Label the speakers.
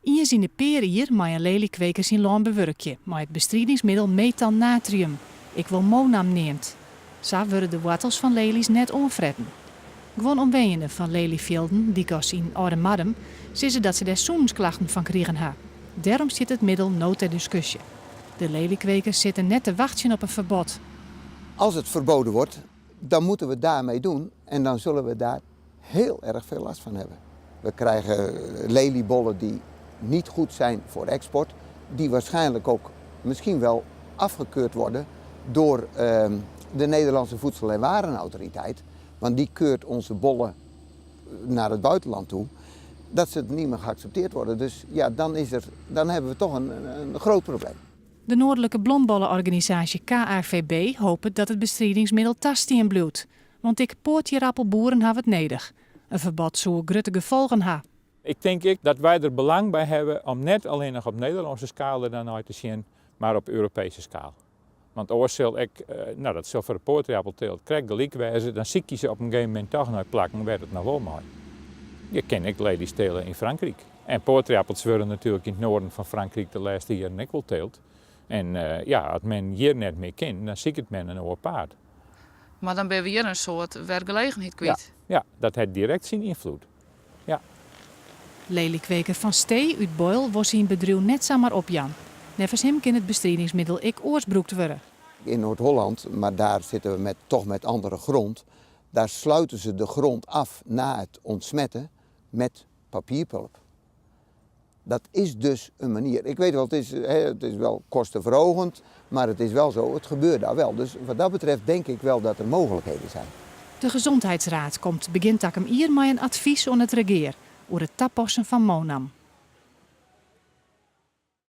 Speaker 1: Iers in de peer maar een leliekwekers in Loon bewerkje, maar het bestrijdingsmiddel methannatrium, ik wil Monam neemt. Zo worden de wortels van lelies net onfretten. Gewoon omweenende van lelievelden, die als in Oude Maddem, zien ze dat ze daar zoensklachten van kregen ha. Daarom zit het middel nooit ter discussie. De leliekwekers zitten net te wachten op een verbod.
Speaker 2: Als het verboden wordt, dan moeten we daarmee doen en dan zullen we daar heel erg veel last van hebben. We krijgen leliebollen die niet goed zijn voor export, die waarschijnlijk ook misschien wel afgekeurd worden door de Nederlandse Voedsel- en Warenautoriteit. Want die keurt onze bollen naar het buitenland toe, dat ze niet meer geaccepteerd worden. Dus ja, dan hebben we toch een groot probleem.
Speaker 1: De Noordelijke Blombollenorganisatie KAVB hoopt dat het bestrijdingsmiddel tastien bloedt. Want ik poortjerappelboeren hebben het nedig. Een verbod zou grote gevolgen hebben.
Speaker 3: Ik denk dat wij er belang bij hebben om net alleen nog op Nederlandse schaal er dan uit te zien, maar op Europese schaal. Want anders zal ik, dat zal voor de poortjappelteelt krijg gelijk wijzen, dan zie je ze op een gegeven moment toch naar plakken, werd het nog wel mooi. Je ken ik ladies telen in Frankrijk. En poortjappels worden natuurlijk in het noorden van Frankrijk de laatste jaren ook wel teelt. En als men hier net mee kent, dan zie ik het men een oor paard.
Speaker 4: Maar dan ben we hier een soort werkgelegenheid kwijt.
Speaker 3: Ja, dat heeft direct zijn invloed. Ja.
Speaker 1: Leliekweker van Stee uit Boil was zijn bedrijf net zomaar op Jan. Nevens hem kan het bestrijdingsmiddel ik oorsbroekt worden.
Speaker 2: In Noord-Holland, maar daar zitten we toch met andere grond, daar sluiten ze de grond af na het ontsmetten met papierpulp. Dat is dus een manier. Ik weet wel, het is wel kostenverhogend, maar het is wel zo, het gebeurt daar wel. Dus wat dat betreft denk ik wel dat er mogelijkheden zijn.
Speaker 1: De Gezondheidsraad komt begin takem hier met een advies aan het regeer over het tappassen van Monam.